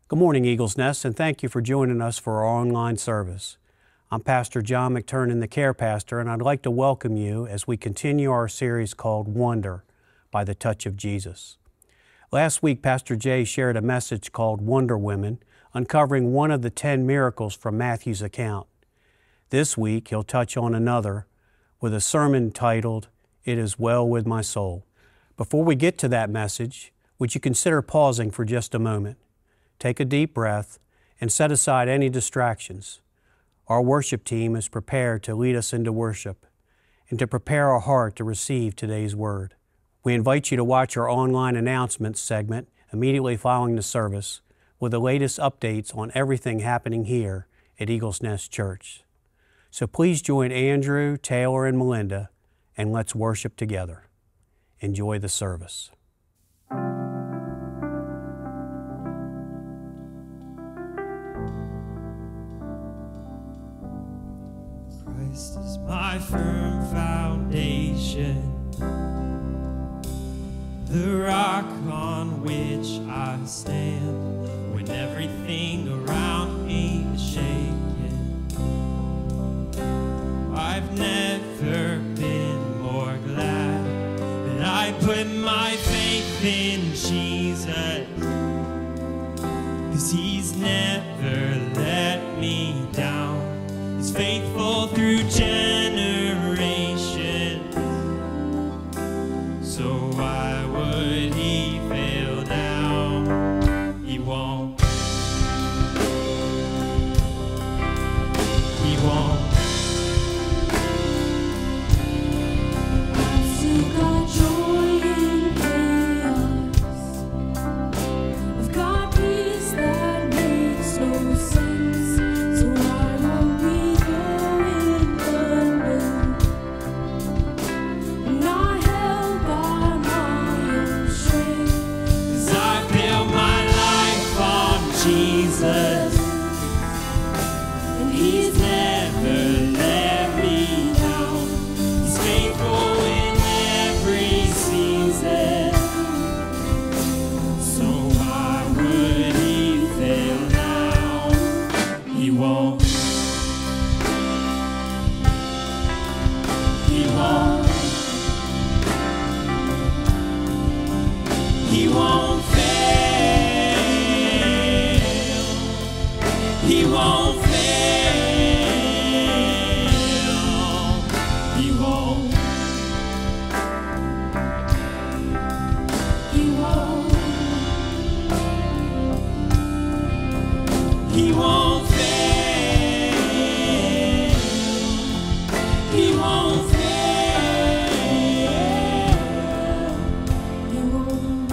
Good morning, Eagles Nest, and thank you for joining us for our online service. I'm Pastor John McTurnan, the Care Pastor, and I'd like to welcome you as we continue our series called Wonder by the Touch of Jesus. Last week, Pastor Jay shared a message called Wonder Women, uncovering one of the 10 miracles from Matthew's account. This week, he'll touch on another with a sermon titled, It Is Well With My Soul. Before we get to that message, would you consider pausing for just a moment? Take a deep breath and set aside any distractions. Our worship team is prepared to lead us into worship and to prepare our heart to receive today's word. We invite you to watch our online announcements segment immediately following the service with the latest updates on everything happening here at Eagles Nest Church. So please join Andrew, Taylor, and Melinda, and let's worship together. Enjoy the service. Christ is my firm foundation, the rock on which I stand when everything around me is shaking. I've never been more glad that I put my faith in Jesus, 'cause He's never let me down. He's faithful through generations, so why would He fail now? He won't. He won't. I've still got joy in chaos. I've got peace that makes no sense, so I won't be not held by my own strength, 'Cause I built my life on Jesus, and He's never let me down. He's faithful in every season, so why would He fail now? He won't. He won't. He won't fail. He won't fail. He won't. He won't. He won't fail. He won't fail. He won't.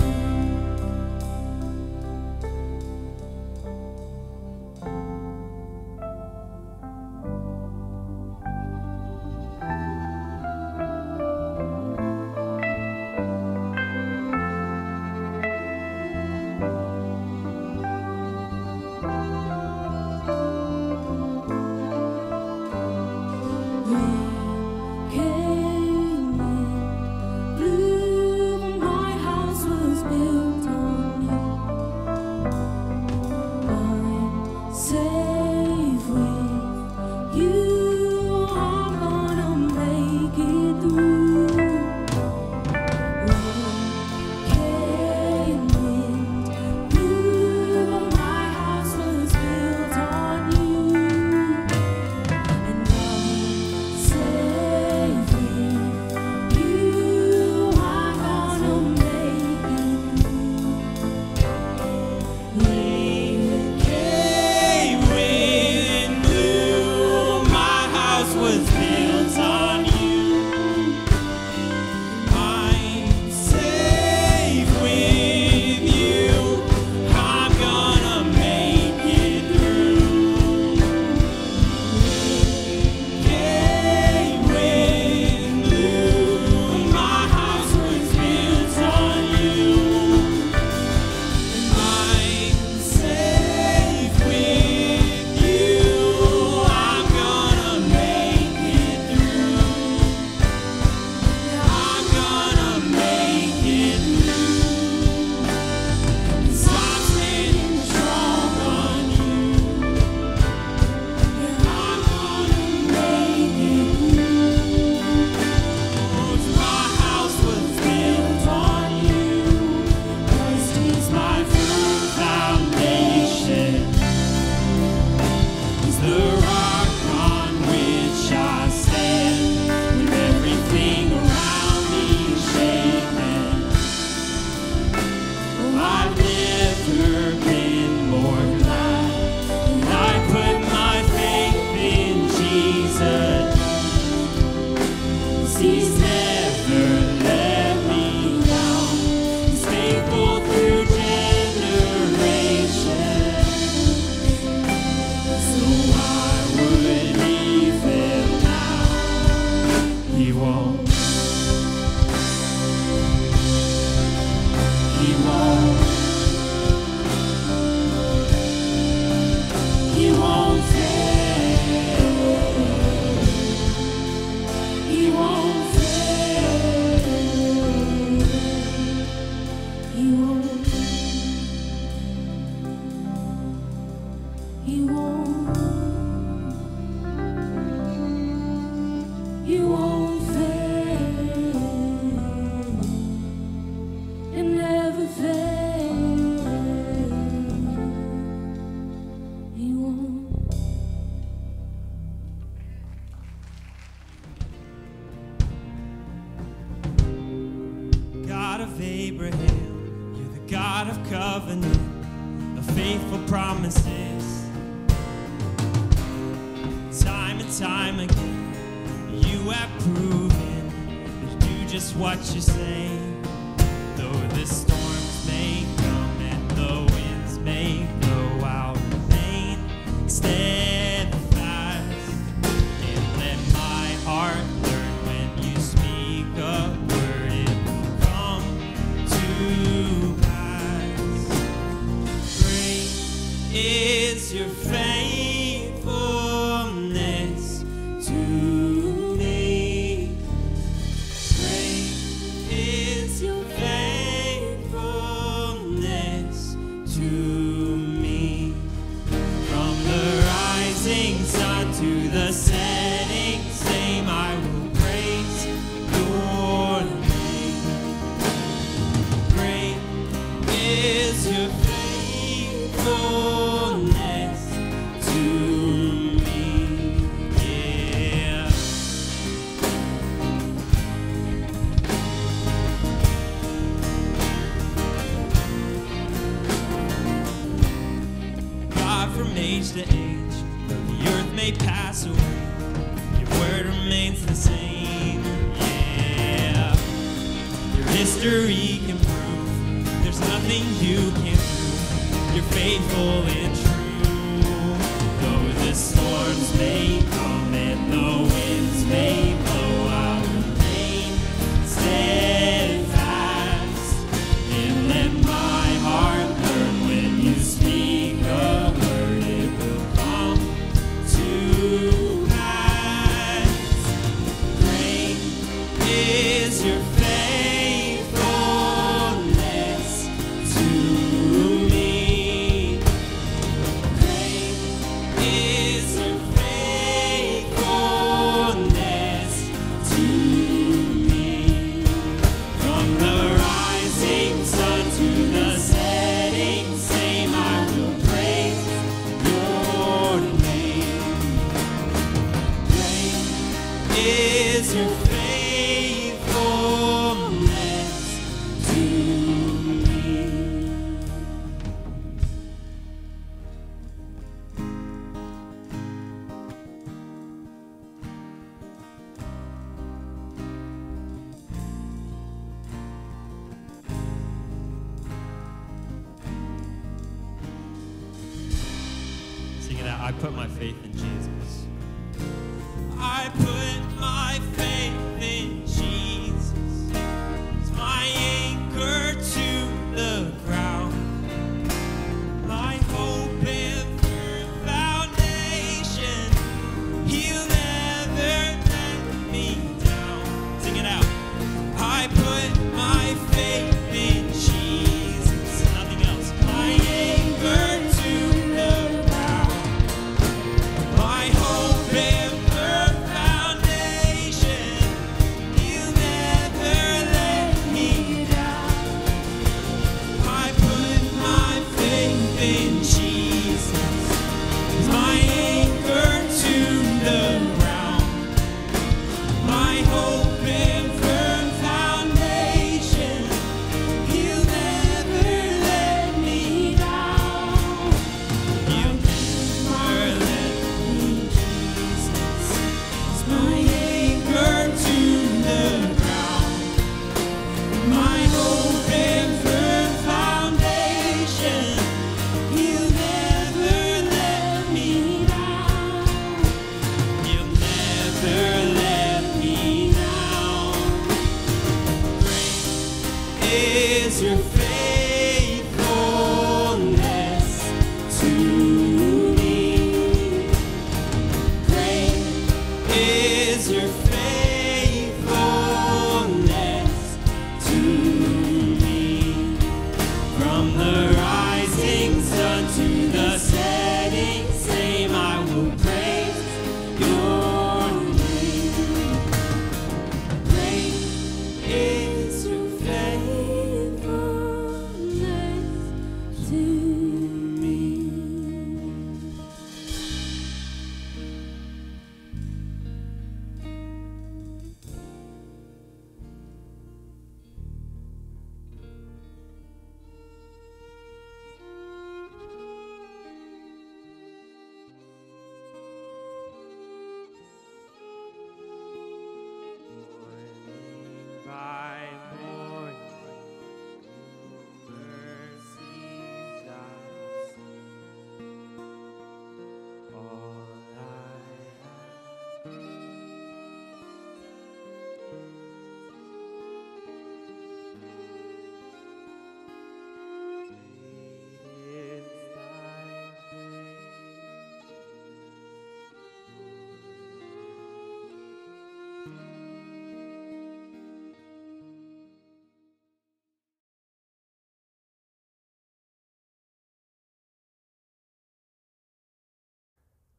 I put my faith in Jesus. I put my faith in Jesus. It's my anchor to the ground. My hope and firm foundation. He'll never let me down. Sing it out. I put my faith in Jesus. Nothing else. My anchor to the ground. My hope and firm foundation. He'll never let me down. I put my faith in Jesus. He's my anchor to the ground. My hope and firm foundation. He'll never let me down. He'll never let me, Jesus. He's my anchor to the ground. My hope and firm foundation. He'll never let me down. He'll never let me down. Great is your faith.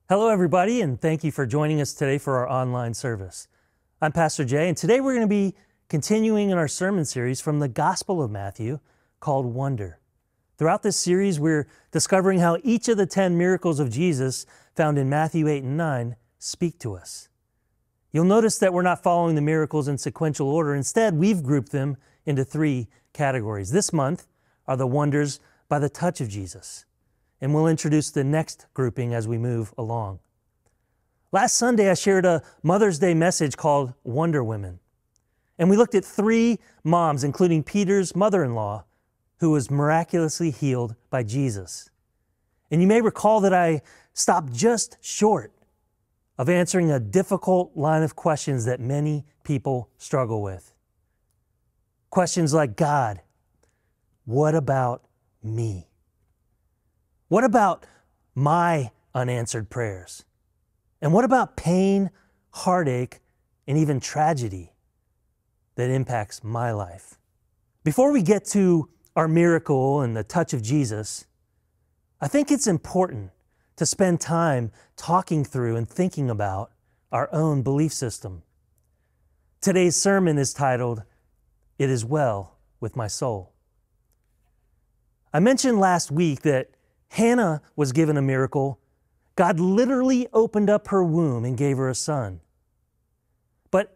Hello, everybody, and thank you for joining us today for our online service. I'm Pastor Jay, and today we're going to be continuing in our sermon series from the Gospel of Matthew called Wonder. Throughout this series, we're discovering how each of the 10 miracles of Jesus found in Matthew 8 and 9 speak to us. You'll notice that we're not following the miracles in sequential order. Instead, we've grouped them into 3 categories. This month are the wonders by the touch of Jesus. And we'll introduce the next grouping as we move along. Last Sunday, I shared a Mother's Day message called Wonder Women. And we looked at 3 moms, including Peter's mother-in-law, who was miraculously healed by Jesus. And you may recall that I stopped just short of answering a difficult line of questions that many people struggle with. Questions like, God, what about me? What about my unanswered prayers? And what about pain, heartache, and even tragedy that impacts my life? Before we get to our miracle and the touch of Jesus, I think it's important to spend time talking through and thinking about our own belief system. Today's sermon is titled, It Is Well With My Soul. I mentioned last week that Hannah was given a miracle. God literally opened up her womb and gave her a son. But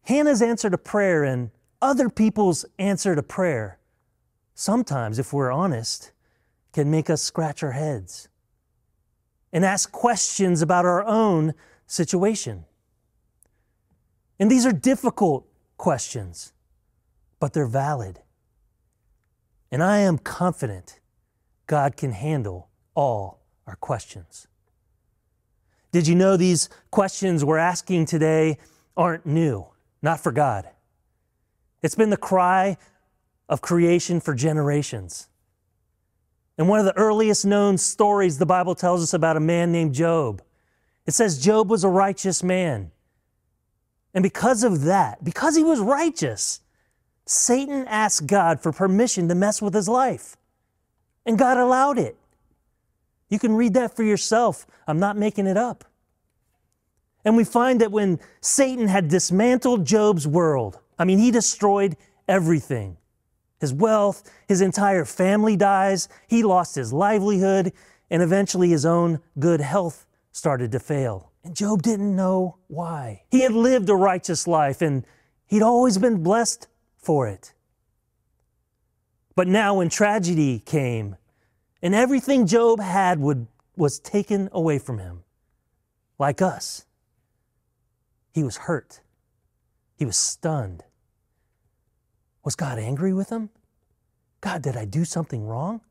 Hannah's answer to prayer and other people's answer to prayer, sometimes, if we're honest, can make us scratch our heads and ask questions about our own situation. And these are difficult questions, but they're valid. And I am confident God can handle all our questions. Did you know these questions we're asking today aren't new? Not for God. It's been the cry of creation for generations. And one of the earliest known stories the Bible tells us about a man named Job. It says Job was a righteous man. And because of that, because he was righteous, Satan asked God for permission to mess with his life. And God allowed it. You can read that for yourself. I'm not making it up. And we find that when Satan had dismantled Job's world, he destroyed everything. His wealth, his entire family dies, he lost his livelihood, and eventually his own good health started to fail. And Job didn't know why. He had lived a righteous life, and he'd always been blessed for it. But now when tragedy came and everything Job had was taken away from him, like us, he was hurt. He was stunned. Was God angry with him? God, did I do something wrong?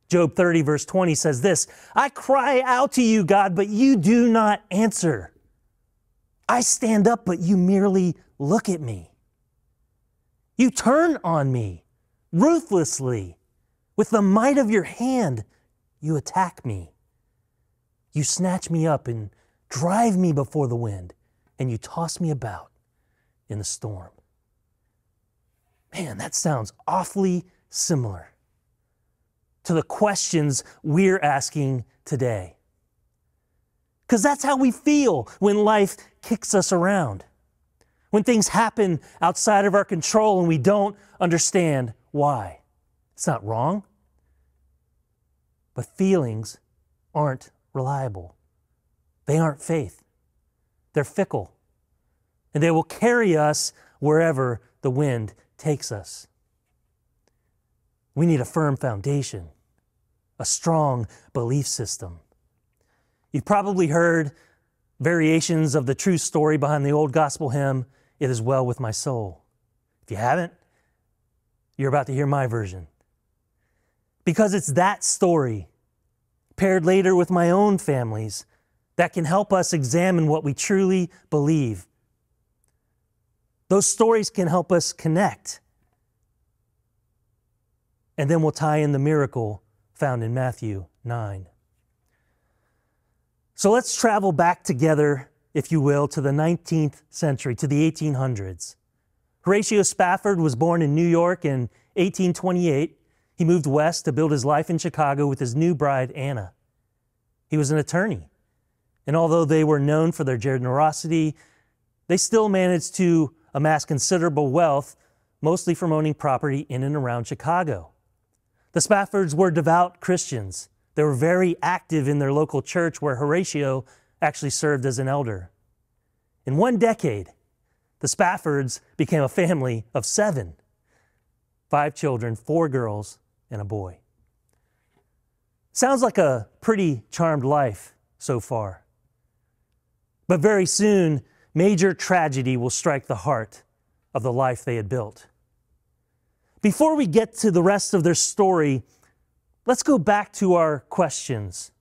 Job 30 verse 20 says this, I cry out to you, God, but you do not answer. I stand up, but you merely look at me. You turn on me ruthlessly. With the might of your hand, you attack me. You snatch me up and drive me before the wind, and you toss me about in the storm. Man, that sounds awfully similar to the questions we're asking today. Because that's how we feel when life kicks us around. When things happen outside of our control and we don't understand why. It's not wrong. But feelings aren't reliable. They aren't faith. They're fickle. And they will carry us wherever the wind takes us. We need a firm foundation, a strong belief system. You've probably heard variations of the true story behind the old gospel hymn, It Is Well With My Soul. If you haven't, you're about to hear my version. Because it's that story, paired later with my own family's, that can help us examine what we truly believe. Those stories can help us connect. And then we'll tie in the miracle found in Matthew 9. So let's travel back together, if you will, to the 19th century, to the 1800s. Horatio Spafford was born in New York in 1828. He moved west to build his life in Chicago with his new bride, Anna. He was an attorney. And although they were known for their generosity, they still managed to amass considerable wealth, mostly from owning property in and around Chicago. The Spaffords were devout Christians. They were very active in their local church where Horatio actually served as an elder. In one decade, the Spaffords became a family of 7. 5 children, 4 girls, and a boy. Sounds like a pretty charmed life so far. But very soon, major tragedy will strike the heart of the life they had built. Before we get to the rest of their story, let's go back to our questions.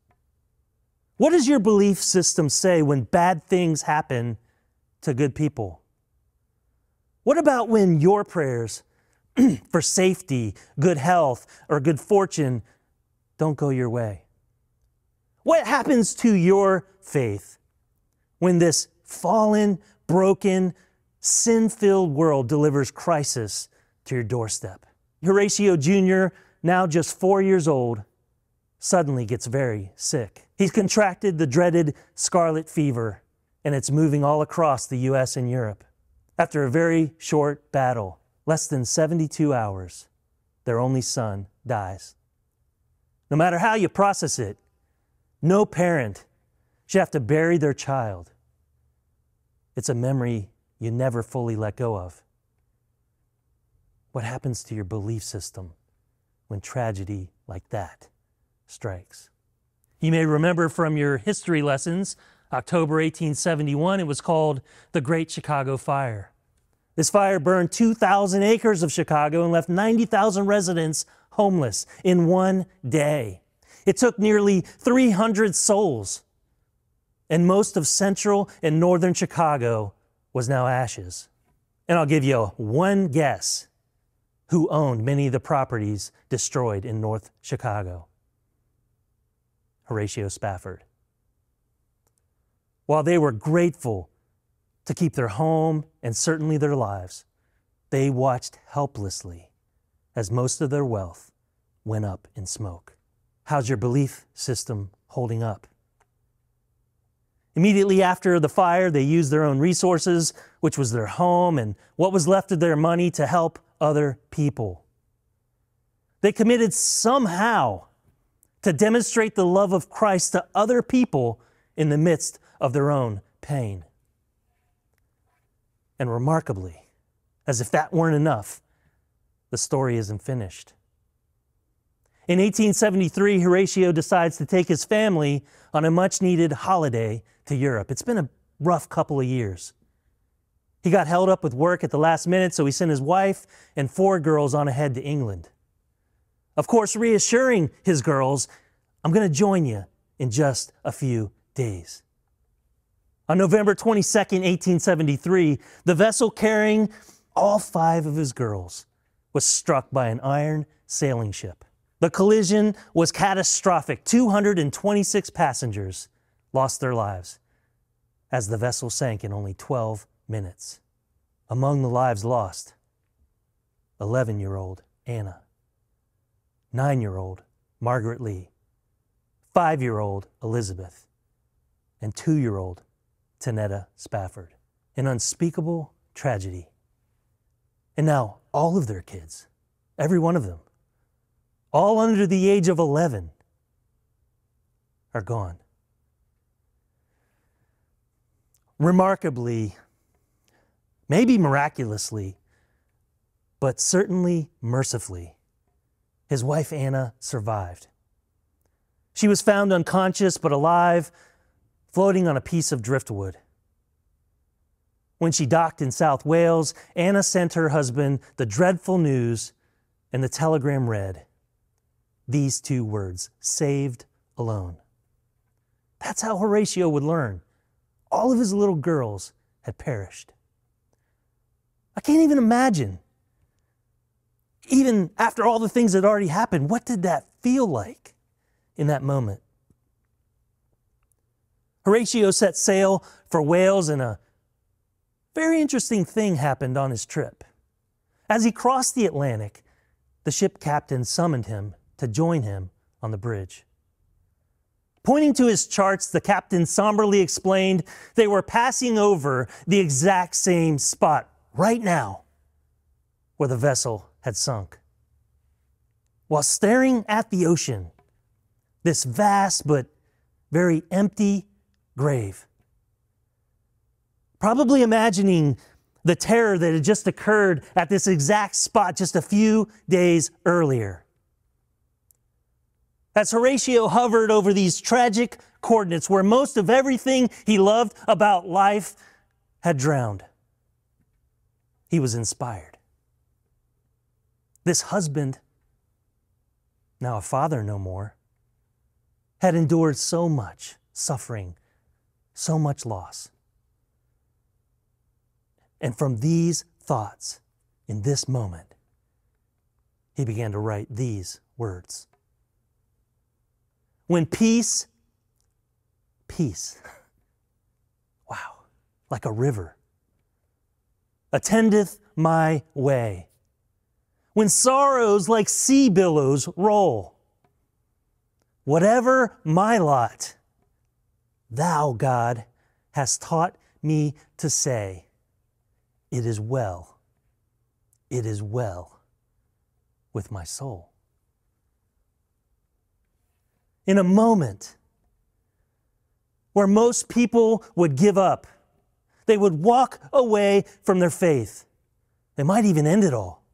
What does your belief system say when bad things happen to good people? What about when your prayers for safety, good health, or good fortune don't go your way? What happens to your faith when this fallen, broken, sin-filled world delivers crisis to your doorstep? Horatio Jr., now just 4 years old, suddenly gets very sick. He's contracted the dreaded scarlet fever, and it's moving all across the U.S. and Europe. After a very short battle, less than 72 hours, their only son dies. No matter how you process it, no parent should have to bury their child. It's a memory you never fully let go of. What happens to your belief system when tragedy like that strikes? You may remember from your history lessons, October 1871, it was called the Great Chicago Fire. This fire burned 2,000 acres of Chicago and left 90,000 residents homeless in one day. It took nearly 300 souls, and most of central and northern Chicago was now ashes. And I'll give you one guess who owned many of the properties destroyed in North Chicago. Horatio Spafford. While they were grateful to keep their home and certainly their lives, they watched helplessly as most of their wealth went up in smoke. How's your belief system holding up? Immediately after the fire, they used their own resources, which was their home and what was left of their money, to help other people. They committed somehow to demonstrate the love of Christ to other people in the midst of their own pain. And remarkably, as if that weren't enough, the story isn't finished. In 1873, Horatio decides to take his family on a much-needed holiday to Europe. It's been a rough couple of years. He got held up with work at the last minute, so he sent his wife and 4 girls on ahead to England. Of course, reassuring his girls, I'm going to join you in just a few days. On November 22nd, 1873, the vessel carrying all 5 of his girls was struck by an iron sailing ship. The collision was catastrophic. 226 passengers lost their lives as the vessel sank in only 12 minutes. Among the lives lost, 11-year-old Anna, 9-year-old Margaret Lee, 5-year-old Elizabeth, and 2-year-old Tanetta Spafford. An unspeakable tragedy. And now all of their kids, every one of them, all under the age of 11, are gone. Remarkably, maybe miraculously, but certainly mercifully, his wife Anna survived. She was found unconscious but alive, floating on a piece of driftwood. When she docked in South Wales, Anna sent her husband the dreadful news, and the telegram read these 2 words: saved alone. That's how Horatio would learn. All of his little girls had perished. I can't even imagine, even after all the things that already happened, what did that feel like in that moment? Horatio set sail for Wales, and a very interesting thing happened on his trip. As he crossed the Atlantic, the ship captain summoned him to join him on the bridge. Pointing to his charts, the captain somberly explained they were passing over the exact same spot right now where the vessel had sunk. While staring at the ocean, this vast but very empty grave, probably imagining the terror that had just occurred at this exact spot just a few days earlier. As Horatio hovered over these tragic coordinates where most of everything he loved about life had drowned, he was inspired. This husband, now a father no more, had endured so much suffering, so much loss. And from these thoughts, in this moment, he began to write these words. When peace, wow, like a river, attendeth my way. When sorrows like sea billows roll, whatever my lot, thou, God, hast taught me to say, it is well with my soul. In a moment where most people would give up, they would walk away from their faith. They might even end it all.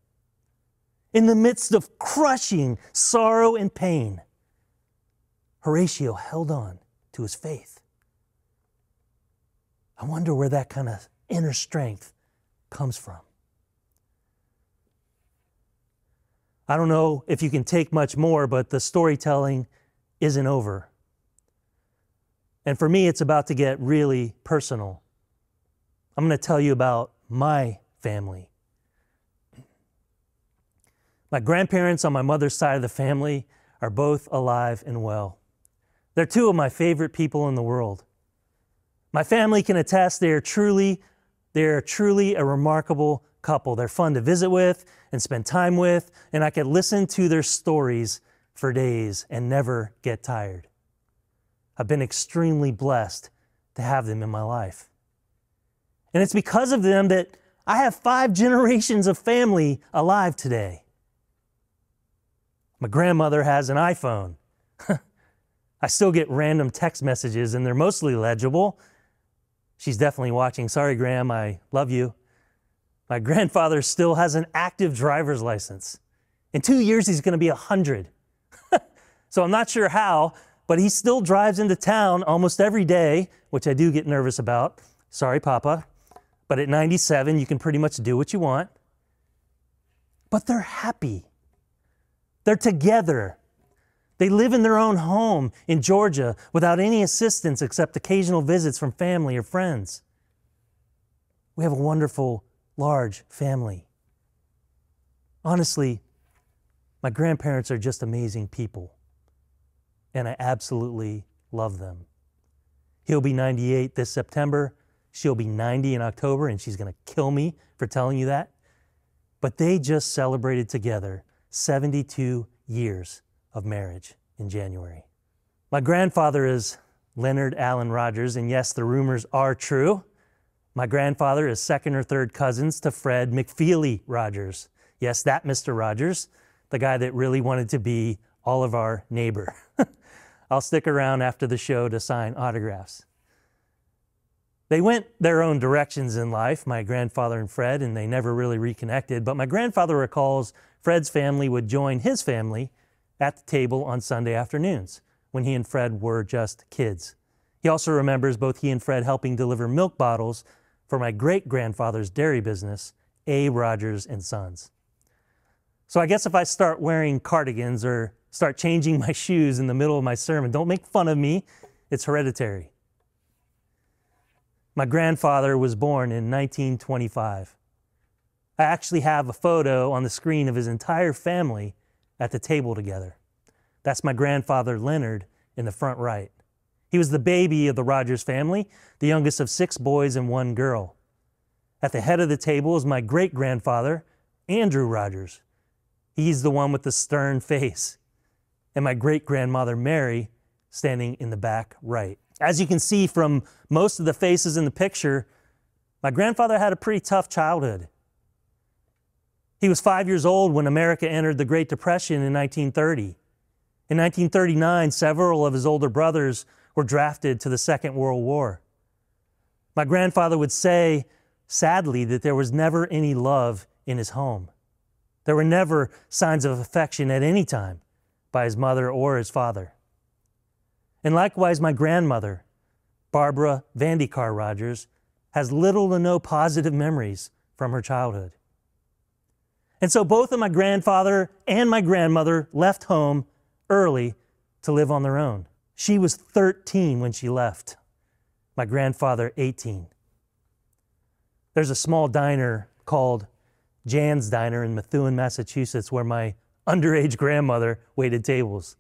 In the midst of crushing sorrow and pain, Horatio held on to his faith. I wonder where that kind of inner strength comes from. I don't know if you can take much more, but the storytelling isn't over. And for me, it's about to get really personal. I'm going to tell you about my family. My grandparents on my mother's side of the family are both alive and well. They're two of my favorite people in the world. My family can attest they're truly a remarkable couple. They're fun to visit with and spend time with, and I could listen to their stories for days and never get tired. I've been extremely blessed to have them in my life. And it's because of them that I have 5 generations of family alive today. My grandmother has an iPhone. I still get random text messages and they're mostly legible. She's definitely watching. Sorry, Graham, I love you. My grandfather still has an active driver's license. In 2 years, he's going to be 100. So I'm not sure how, but he still drives into town almost every day, which I do get nervous about. Sorry, Papa. But at 97, you can pretty much do what you want. But they're happy. They're together. They live in their own home in Georgia without any assistance except occasional visits from family or friends. We have a wonderful, large family. Honestly, my grandparents are just amazing people, and I absolutely love them. He'll be 98 this September. She'll be 90 in October, and she's going to kill me for telling you that. But they just celebrated together 72 years of marriage in January. My grandfather is Leonard Allen Rogers, and yes, the rumors are true. My grandfather is second or third cousins to Fred McFeely Rogers. Yes, that Mr. Rogers, the guy that really wanted to be all of our neighbor. I'll stick around after the show to sign autographs. They went their own directions in life, my grandfather and Fred, and they never really reconnected. But my grandfather recalls Fred's family would join his family at the table on Sunday afternoons when he and Fred were just kids. He also remembers both he and Fred helping deliver milk bottles for my great-grandfather's dairy business, A. Rogers and Sons. So I guess if I start wearing cardigans or start changing my shoes in the middle of my sermon, don't make fun of me. It's hereditary. My grandfather was born in 1925. I actually have a photo on the screen of his entire family at the table together. That's my grandfather, Leonard, in the front right. He was the baby of the Rogers family, the youngest of 6 boys and 1 girl. At the head of the table is my great-grandfather, Andrew Rogers. He's the one with the stern face. And my great-grandmother, Mary, standing in the back right. As you can see from most of the faces in the picture, my grandfather had a pretty tough childhood. He was 5 years old when America entered the Great Depression in 1930. In 1939, several of his older brothers were drafted to the Second World War. My grandfather would say, sadly, that there was never any love in his home. There were never signs of affection at any time by his mother or his father. And likewise, my grandmother, Barbara Vandekar Rogers, has little to no positive memories from her childhood. And so both of my grandfather and my grandmother left home early to live on their own. She was 13 when she left. My grandfather, 18. There's a small diner called Jan's Diner in Methuen, Massachusetts, where my underage grandmother waited tables.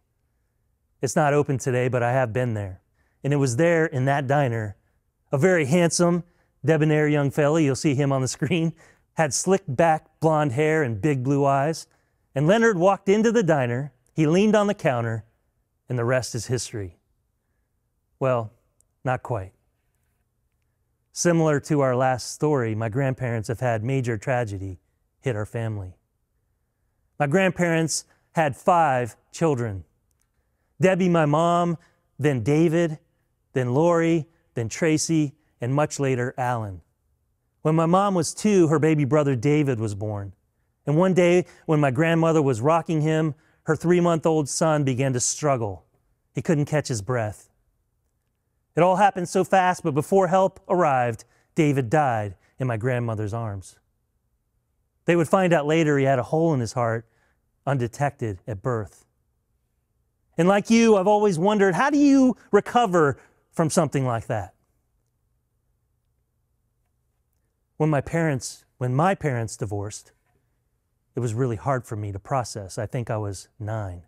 It's not open today, but I have been there. And it was there in that diner, a very handsome, debonair young fella, you'll see him on the screen, had slicked back blonde hair and big blue eyes. And Leonard walked into the diner, he leaned on the counter, and the rest is history. Well, not quite. Similar to our last story, my grandparents have had major tragedy hit our family. My grandparents had 5 children. Debbie, my mom, then David, then Lori, then Tracy, and much later, Alan. When my mom was 2, her baby brother David was born. And one day, when my grandmother was rocking him, her 3-month-old son began to struggle. He couldn't catch his breath. It all happened so fast, but before help arrived, David died in my grandmother's arms. They would find out later he had a hole in his heart, undetected at birth. And like you, I've always wondered, how do you recover from something like that? When my parents divorced, it was really hard for me to process. I think I was 9.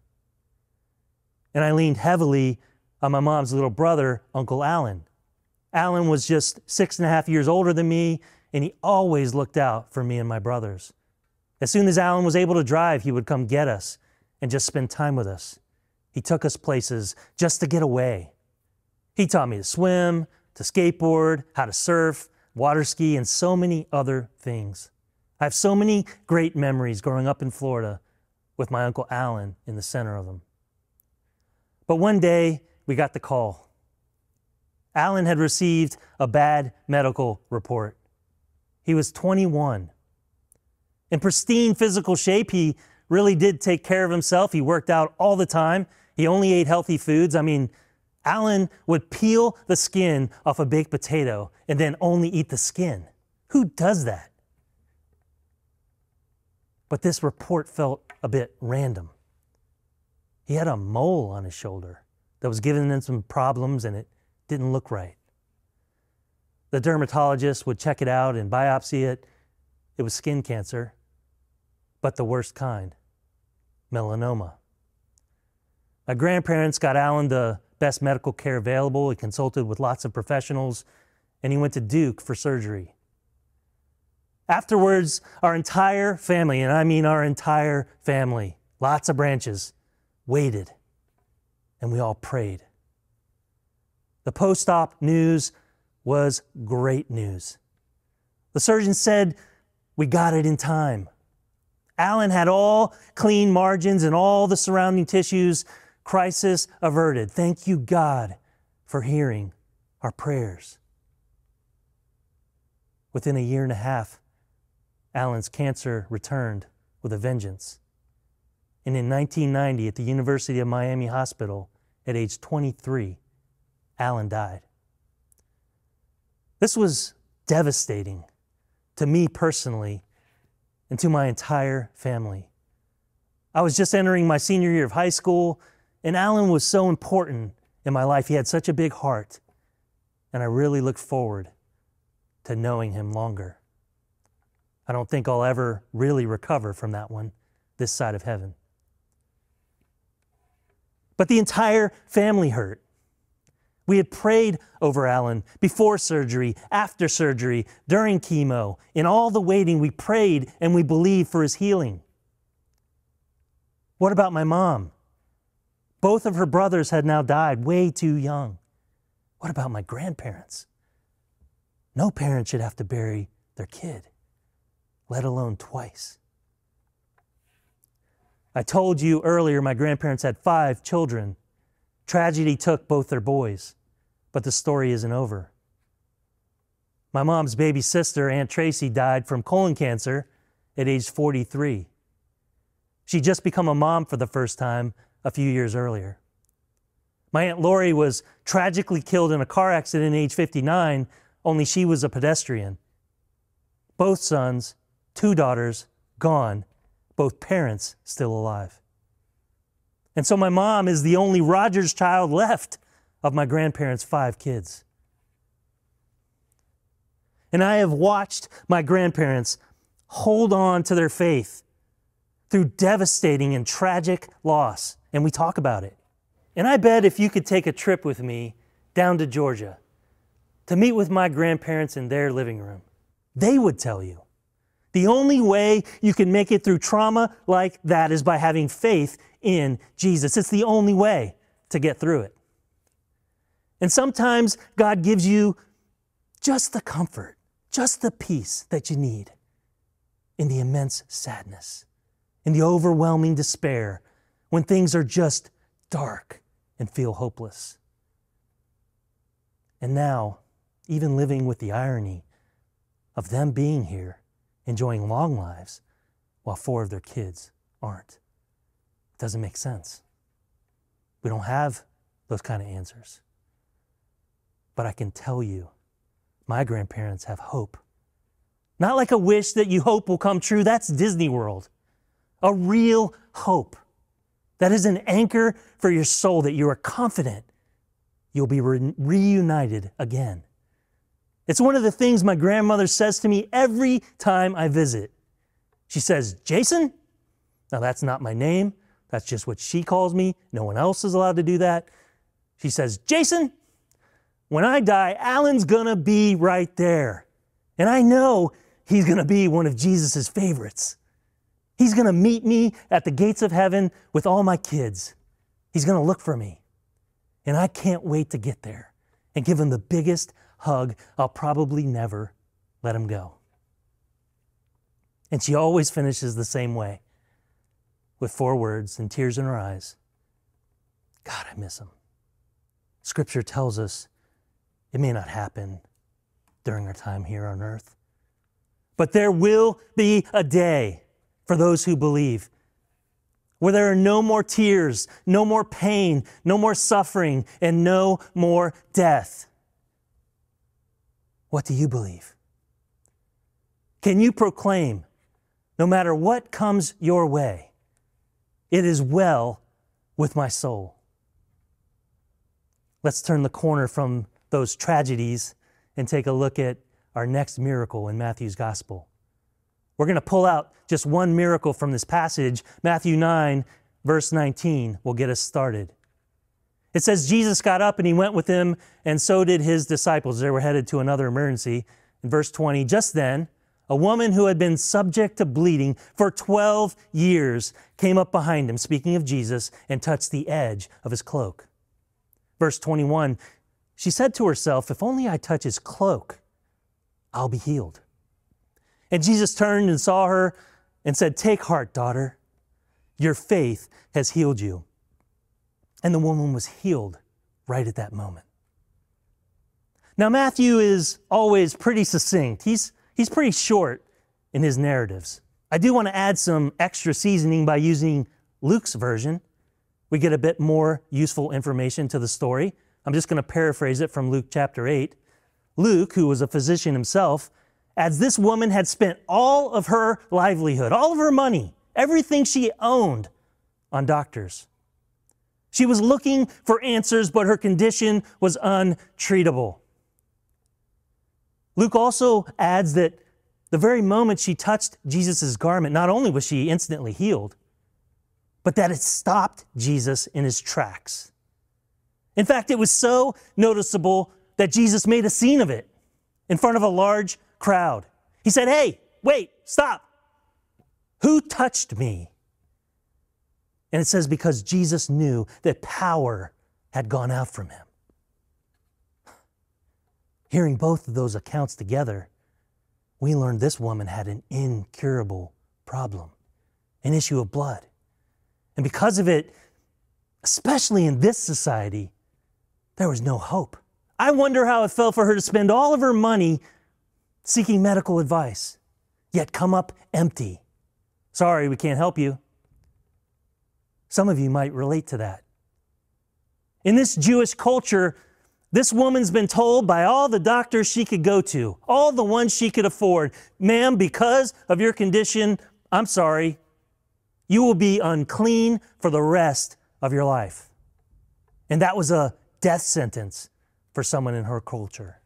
And I leaned heavily on my mom's little brother, Uncle Alan. Alan was just 6.5 years older than me, and he always looked out for me and my brothers. As soon as Alan was able to drive, he would come get us and just spend time with us. He took us places just to get away. He taught me to swim, to skateboard, how to surf, water ski, and so many other things. I have so many great memories growing up in Florida with my Uncle Alan in the center of them. But one day, we got the call. Alan had received a bad medical report. He was 21. In pristine physical shape, he really did take care of himself. He worked out all the time. He only ate healthy foods. I mean, Alan would peel the skin off a baked potato and then only eat the skin. Who does that? But this report felt a bit random. He had a mole on his shoulder that was giving him some problems, and it didn't look right. The dermatologist would check it out and biopsy it. It was skin cancer, but the worst kind, melanoma. My grandparents got Alan the best medical care available. He consulted with lots of professionals, and he went to Duke for surgery. Afterwards, our entire family, and I mean our entire family, lots of branches, waited, and we all prayed. The post-op news was great news. The surgeon said, "We got it in time." Alan had all clean margins and all the surrounding tissues. Crisis averted. Thank you, God, for hearing our prayers. Within 1.5 years, Alan's cancer returned with a vengeance. And in 1990, at the University of Miami Hospital, at age 23, Alan died. This was devastating to me personally and to my entire family. I was just entering my senior year of high school, and Alan was so important in my life. He had such a big heart, and I really looked forward to knowing him longer. I don't think I'll ever really recover from that one this side of heaven. But the entire family hurt. We had prayed over Alan before surgery, after surgery, during chemo. In all the waiting, we prayed and we believed for his healing. What about my mom? Both of her brothers had now died way too young. What about my grandparents? No parent should have to bury their kid, let alone twice. I told you earlier my grandparents had 5 children. Tragedy took both their boys, but the story isn't over. My mom's baby sister, Aunt Tracy, died from colon cancer at age 43. She'd just become a mom for the first time a few years earlier. My Aunt Lori was tragically killed in a car accident at age 59, only she was a pedestrian. Both sons, 2 daughters, gone, both parents still alive. And so my mom is the only Rogers child left of my grandparents' 5 kids. And I have watched my grandparents hold on to their faith through devastating and tragic loss, and we talk about it. And I bet if you could take a trip with me down to Georgia to meet with my grandparents in their living room, they would tell you the only way you can make it through trauma like that is by having faith in Jesus. It's the only way to get through it. And sometimes God gives you just the comfort, just the peace that you need in the immense sadness, in the overwhelming despair, when things are just dark and feel hopeless. And now, even living with the irony of them being here, enjoying long lives, while 4 of their kids aren't. It doesn't make sense. We don't have those kind of answers. But I can tell you, my grandparents have hope. Not like a wish that you hope will come true. That's Disney World. A real hope that is an anchor for your soul, that you are confident you'll be reunited again. It's one of the things my grandmother says to me every time I visit. She says, "Jason?" Now that's not my name. That's just what she calls me. No one else is allowed to do that. She says, "Jason, when I die, Alan's gonna be right there. And I know he's gonna be one of Jesus's favorites. He's gonna meet me at the gates of heaven with all my kids. He's gonna look for me. And I can't wait to get there and give him the biggest hug. I'll probably never let him go." And she always finishes the same way, with 4 words and tears in her eyes. God, I miss him. Scripture tells us it may not happen during our time here on earth, but there will be a day for those who believe where there are no more tears, no more pain, no more suffering, and no more death. What do you believe? Can you proclaim, no matter what comes your way, it is well with my soul? Let's turn the corner from those tragedies and take a look at our next miracle in Matthew's gospel. We're going to pull out just one miracle from this passage. Matthew 9, verse 19 will get us started. It says, Jesus got up and he went with him, and so did his disciples. They were headed to another emergency. In verse 20, just then, a woman who had been subject to bleeding for 12 years came up behind him, speaking of Jesus, and touched the edge of his cloak. Verse 21, she said to herself, "If only I touch his cloak, I'll be healed." And Jesus turned and saw her and said, "Take heart, daughter. Your faith has healed you." And the woman was healed right at that moment. Now, Matthew is always pretty succinct. He's pretty short in his narratives. I do want to add some extra seasoning by using Luke's version. We get a bit more useful information to the story. I'm just going to paraphrase it from Luke chapter 8. Luke, who was a physician himself, adds this woman had spent all of her livelihood, all of her money, everything she owned on doctors. She was looking for answers, but her condition was untreatable. Luke also adds that the very moment she touched Jesus' garment, not only was she instantly healed, but that it stopped Jesus in his tracks. In fact, it was so noticeable that Jesus made a scene of it in front of a large crowd. He said, "Hey, wait, stop. Who touched me?" And it says because Jesus knew that power had gone out from him. Hearing both of those accounts together, we learned this woman had an incurable problem, an issue of blood. And because of it, especially in this society, there was no hope. I wonder how it felt for her to spend all of her money seeking medical advice, yet come up empty. Sorry, we can't help you. Some of you might relate to that. In this Jewish culture, this woman's been told by all the doctors she could go to, all the ones she could afford, ma'am, because of your condition, I'm sorry, you will be unclean for the rest of your life. And that was a death sentence for someone in her culture.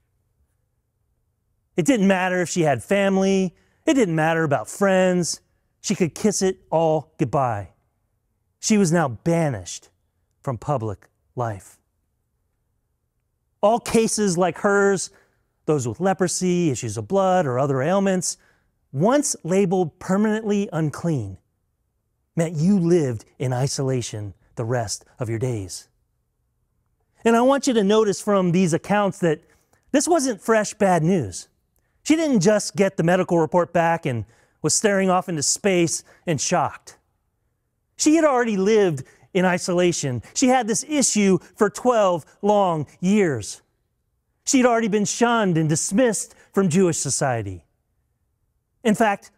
It didn't matter if she had family. It didn't matter about friends. She could kiss it all goodbye. She was now banished from public life. All cases like hers, those with leprosy, issues of blood, or other ailments, once labeled permanently unclean, meant you lived in isolation the rest of your days. And I want you to notice from these accounts that this wasn't fresh bad news. She didn't just get the medical report back and was staring off into space and shocked. She had already lived in isolation. She had this issue for 12 long years. She'd already been shunned and dismissed from Jewish society. In fact,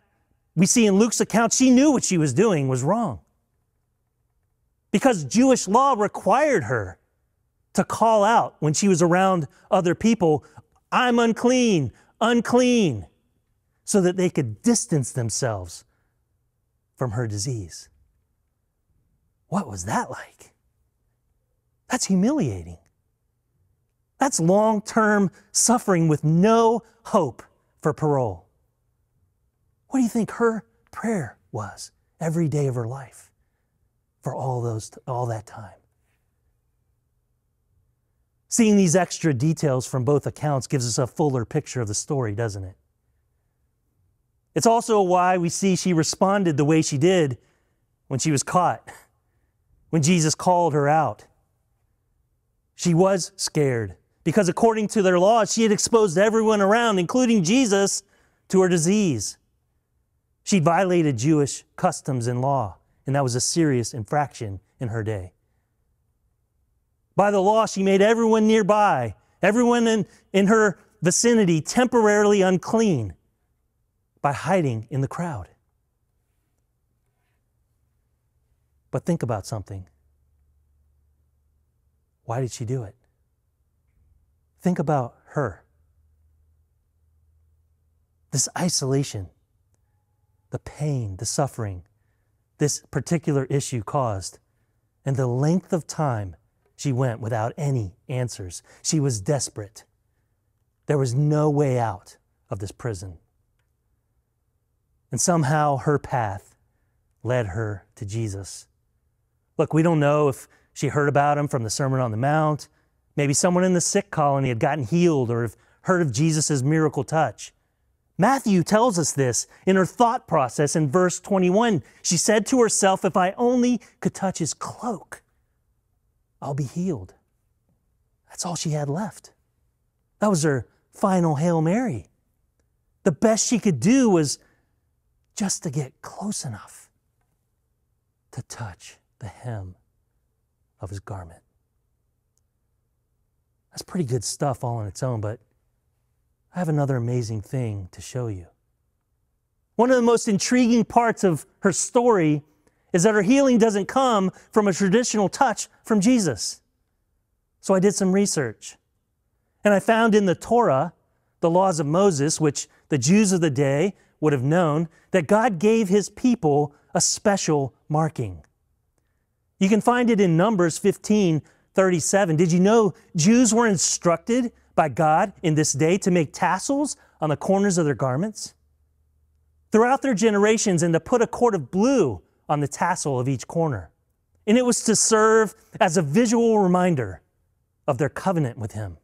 we see in Luke's account, she knew what she was doing was wrong. Because Jewish law required her to call out when she was around other people, I'm unclean, unclean, so that they could distance themselves from her disease. What was that like? That's humiliating. That's long-term suffering with no hope for parole. What do you think her prayer was every day of her life for all that time? Seeing these extra details from both accounts gives us a fuller picture of the story, doesn't it? It's also why we see she responded the way she did when she was caught, when Jesus called her out. She was scared because according to their laws, she had exposed everyone around, including Jesus, to her disease. She violated Jewish customs and law, and that was a serious infraction in her day. By the law, she made everyone nearby, everyone in her vicinity, temporarily unclean by hiding in the crowd. But think about something. Why did she do it? Think about her. This isolation, the pain, the suffering this particular issue caused, and the length of time she went without any answers. She was desperate. There was no way out of this prison. And somehow her path led her to Jesus. Look, we don't know if she heard about him from the Sermon on the Mount. Maybe someone in the sick colony had gotten healed or have heard of Jesus' miracle touch. Matthew tells us this in her thought process in verse 21. She said to herself, if I only could touch his cloak, I'll be healed. That's all she had left. That was her final Hail Mary. The best she could do was just to get close enough to touch the hem of his garment. That's pretty good stuff all on its own, but I have another amazing thing to show you. One of the most intriguing parts of her story is that her healing doesn't come from a traditional touch from Jesus. So I did some research, and I found in the Torah, the laws of Moses, which the Jews of the day would have known, that God gave his people a special marking. You can find it in Numbers 15:37. Did you know Jews were instructed by God in this day to make tassels on the corners of their garments throughout their generations and to put a cord of blue on the tassel of each corner? And it was to serve as a visual reminder of their covenant with him.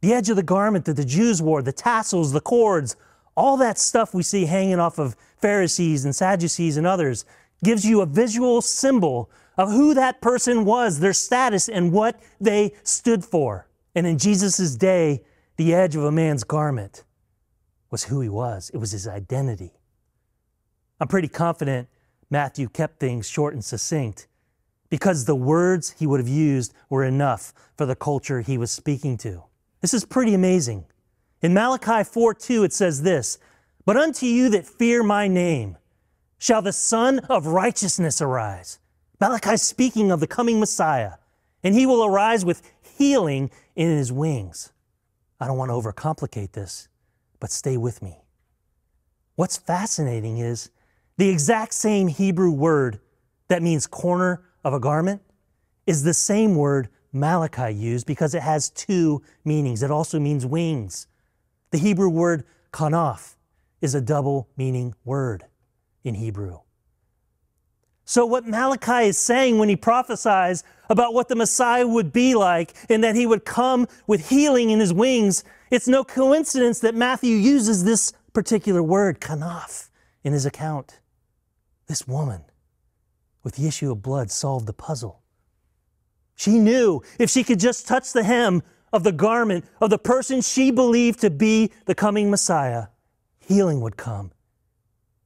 The edge of the garment that the Jews wore, the tassels, the cords, all that stuff we see hanging off of Pharisees and Sadducees and others gives you a visual symbol of who that person was, their status, and what they stood for. And in Jesus' day, the edge of a man's garment was who he was. It was his identity. I'm pretty confident Matthew kept things short and succinct because the words he would have used were enough for the culture he was speaking to. This is pretty amazing. In Malachi 4:2, it says this, "But unto you that fear my name shall the Son of Righteousness arise." Malachi's speaking of the coming Messiah, and he will arise with healing in his wings. I don't want to overcomplicate this, but stay with me. What's fascinating is the exact same Hebrew word that means corner of a garment is the same word Malachi used because it has two meanings. It also means wings. The Hebrew word kanaf is a double meaning word in Hebrew. So what Malachi is saying when he prophesies about what the Messiah would be like and that he would come with healing in his wings, it's no coincidence that Matthew uses this particular word, kanaf, in his account. This woman with the issue of blood solved the puzzle. She knew if she could just touch the hem of the garment of the person she believed to be the coming Messiah, healing would come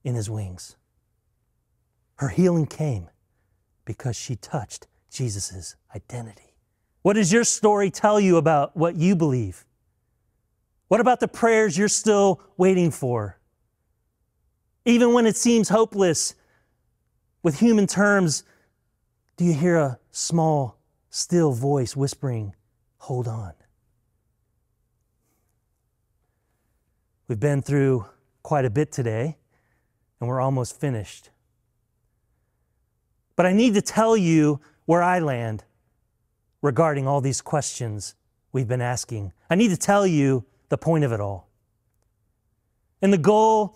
in his wings. Her healing came because she touched Jesus' identity. What does your story tell you about what you believe? What about the prayers you're still waiting for? Even when it seems hopeless, with human terms, do you hear a small, still voice whispering, "Hold on"? We've been through quite a bit today, and we're almost finished. But I need to tell you where I land regarding all these questions we've been asking. I need to tell you the point of it all. And the goal,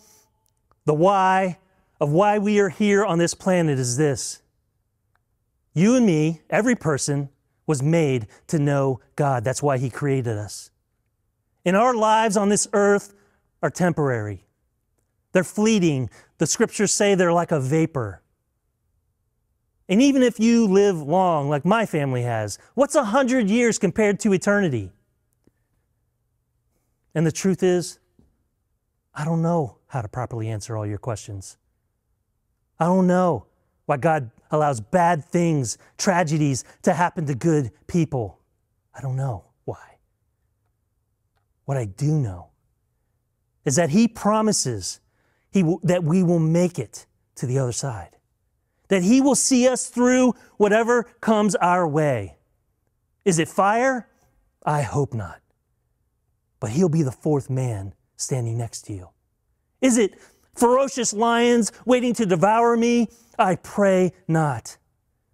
the why of why we are here on this planet is this. You and me, every person, was made to know God. That's why He created us. And our lives on this earth are temporary. They're fleeting. The scriptures say they're like a vapor. And even if you live long, like my family has, what's 100 years compared to eternity? And the truth is, I don't know how to properly answer all your questions. I don't know why God allows bad things, tragedies to happen to good people. I don't know why. What I do know is that He promises that we will make it to the other side. That He will see us through whatever comes our way. Is it fire? I hope not. But He'll be the fourth man standing next to you. Is it ferocious lions waiting to devour me? I pray not.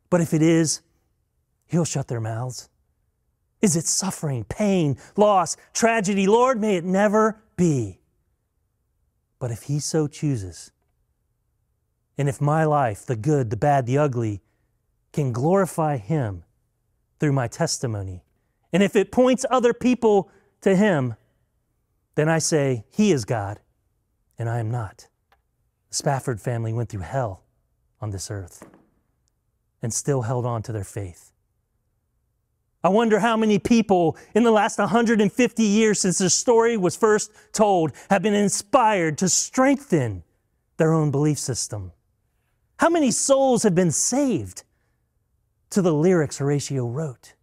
But if it is, He'll shut their mouths. Is it suffering, pain, loss, tragedy? Lord, may it never be. But if He so chooses, and if my life, the good, the bad, the ugly, can glorify Him through my testimony, and if it points other people to Him, then I say, He is God, and I am not. The Spafford family went through hell on this earth and still held on to their faith. I wonder how many people in the last 150 years since their story was first told have been inspired to strengthen their own belief system. How many souls have been saved to the lyrics Horatio wrote?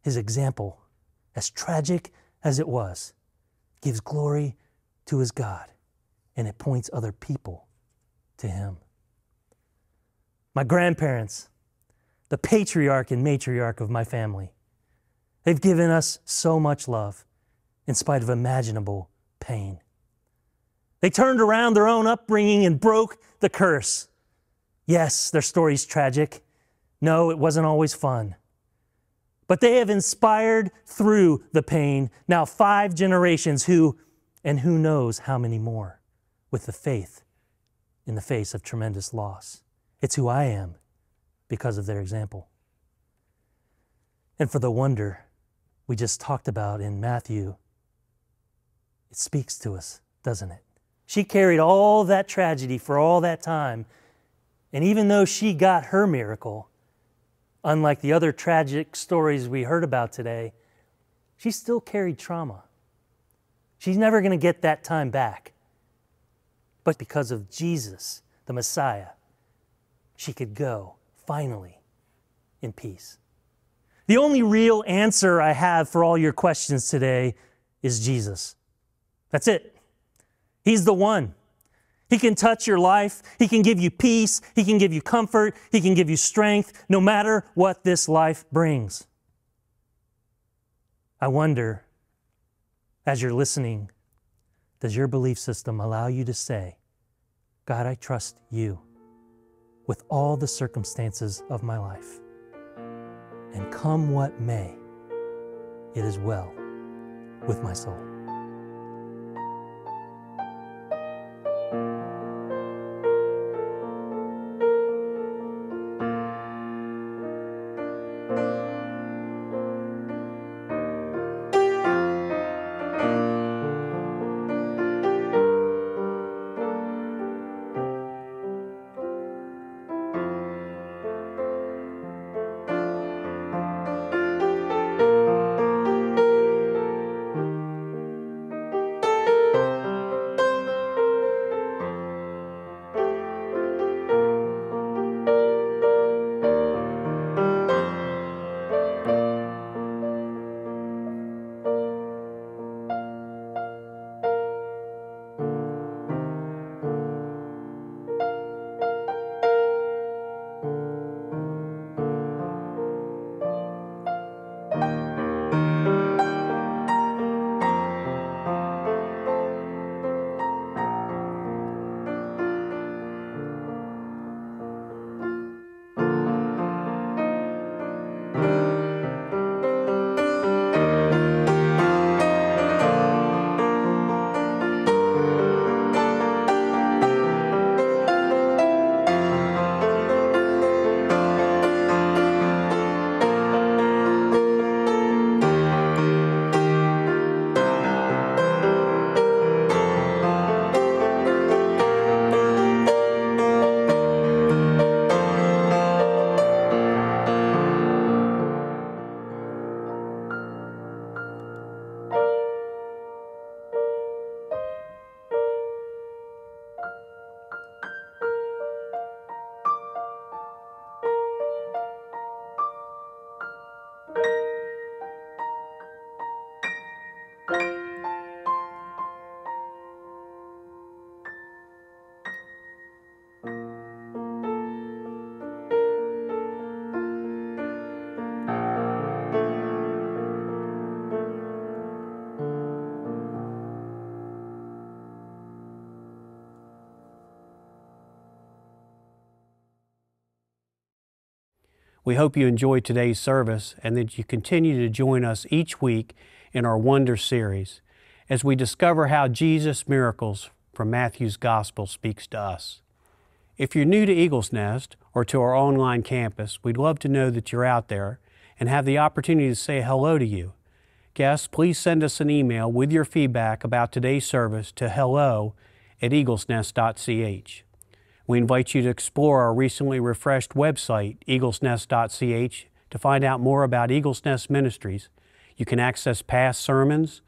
His example, as tragic as it was, gives glory to his God, and it points other people to Him. My grandparents, the patriarch and matriarch of my family, they've given us so much love in spite of imaginable pain. They turned around their own upbringing and broke the curse. Yes, their story's tragic. No, it wasn't always fun. But they have inspired through the pain now 5 generations who knows how many more, with the faith in the face of tremendous loss. It's who I am because of their example. And for the wonder we just talked about in Matthew, it speaks to us, doesn't it? She carried all that tragedy for all that time, And even though she got her miracle, unlike the other tragic stories we heard about today, she still carried trauma. She's never going to get that time back. But because of Jesus, the Messiah, she could go, finally, in peace. The only real answer I have for all your questions today is Jesus. That's it. He's the one. He can touch your life. He can give you peace. He can give you comfort. He can give you strength, no matter what this life brings. I wonder, as you're listening, does your belief system allow you to say, God, I trust you with all the circumstances of my life. And come what may, it is well with my soul. We hope you enjoyed today's service and that you continue to join us each week in our Wonder series as we discover how Jesus' miracles from Matthew's Gospel speaks to us. If you're new to Eagle's Nest or to our online campus, we'd love to know that you're out there and have the opportunity to say hello to you. Guests, please send us an email with your feedback about today's service to hello@eaglesnest.ch. We invite you to explore our recently refreshed website, eaglesnest.ch, to find out more about Eagles Nest Ministries. You can access past sermons,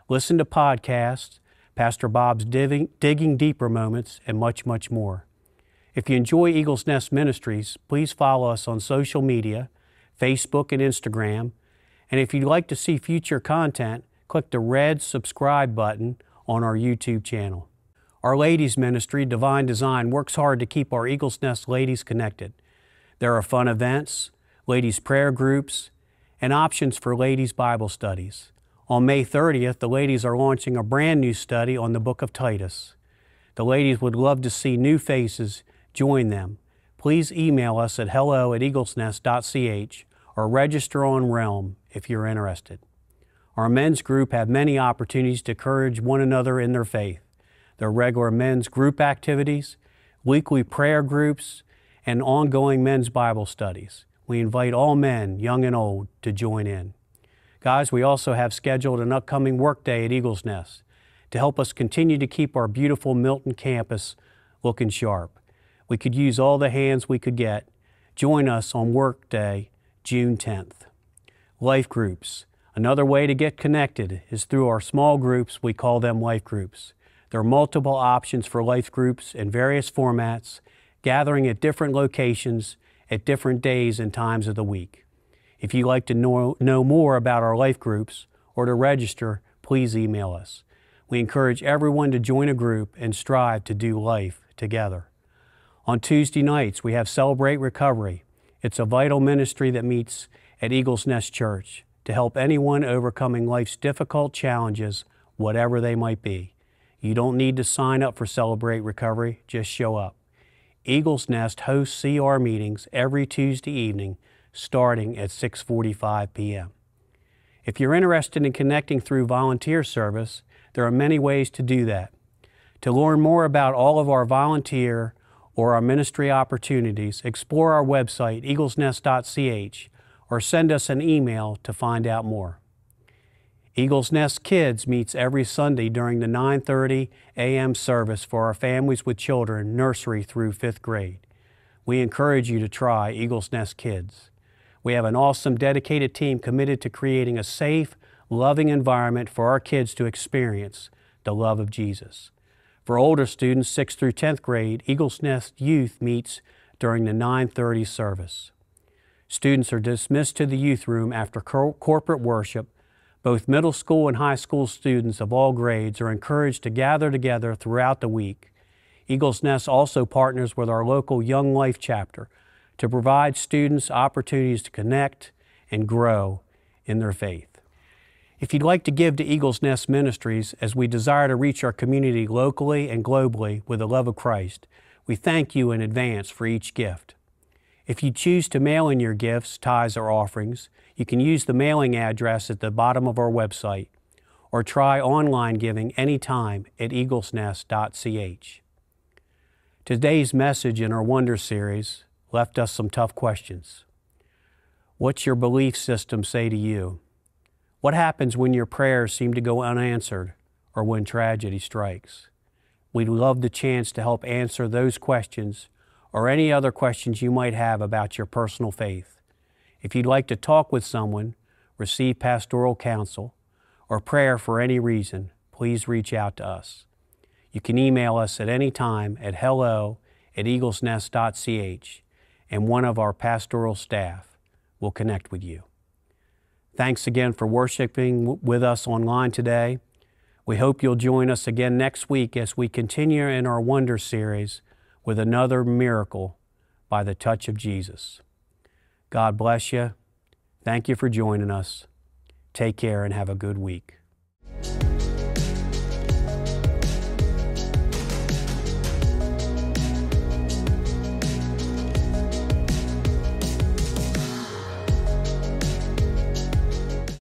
listen to podcasts, Pastor Bob's Digging Deeper moments, and much, much more. If you enjoy Eagles Nest Ministries, please follow us on social media, Facebook and Instagram. And if you'd like to see future content, click the red subscribe button on our YouTube channel. Our ladies ministry, Divine Design, works hard to keep our Eagles Nest ladies connected. There are fun events, ladies prayer groups, and options for ladies Bible studies. On May 30th, the ladies are launching a brand new study on the book of Titus. The ladies would love to see new faces join them. Please email us at hello@eaglesnest.ch or register on Realm if you're interested. Our men's group have many opportunities to encourage one another in their faith. There are regular men's group activities, weekly prayer groups, and ongoing men's Bible studies. We invite all men, young and old, to join in. Guys, we also have scheduled an upcoming workday at Eagles Nest to help us continue to keep our beautiful Milton campus looking sharp. We could use all the hands we could get. Join us on Workday, June 10th. Life groups. Another way to get connected is through our small groups. We call them life groups. There are multiple options for life groups in various formats, gathering at different locations at different days and times of the week. If you'd like to know more about our life groups or to register, please email us. We encourage everyone to join a group and strive to do life together. On Tuesday nights, we have Celebrate Recovery. It's a vital ministry that meets at Eagles Nest Church to help anyone overcoming life's difficult challenges, whatever they might be. You don't need to sign up for Celebrate Recovery, just show up. Eagles Nest hosts CR meetings every Tuesday evening starting at 6:45 p.m. If you're interested in connecting through volunteer service, there are many ways to do that. To learn more about all of our volunteer or our ministry opportunities, explore our website, eaglesnest.ch, or send us an email to find out more. Eagles Nest Kids meets every Sunday during the 9:30 a.m. service for our families with children nursery through 5th grade. We encourage you to try Eagles Nest Kids. We have an awesome, dedicated team committed to creating a safe, loving environment for our kids to experience the love of Jesus. For older students, 6th through 10th grade, Eagles Nest Youth meets during the 9:30 service. Students are dismissed to the youth room after corporate worship. Both middle school and high school students of all grades are encouraged to gather together throughout the week. Eagles Nest also partners with our local Young Life chapter to provide students opportunities to connect and grow in their faith. If you'd like to give to Eagles Nest Ministries, as we desire to reach our community locally and globally with the love of Christ, we thank you in advance for each gift. If you choose to mail in your gifts, tithes, or offerings, you can use the mailing address at the bottom of our website, or try online giving anytime at eaglesnest.ch. Today's message in our Wonder series left us some tough questions. What's your belief system say to you? What happens when your prayers seem to go unanswered or when tragedy strikes? We'd love the chance to help answer those questions or any other questions you might have about your personal faith. If you'd like to talk with someone, receive pastoral counsel, or prayer for any reason, please reach out to us. You can email us at any time at hello@eaglesnest.ch, and one of our pastoral staff will connect with you. Thanks again for worshiping with us online today. We hope you'll join us again next week as we continue in our Wonder series with another miracle by the touch of Jesus. God bless you. Thank you for joining us. Take care and have a good week.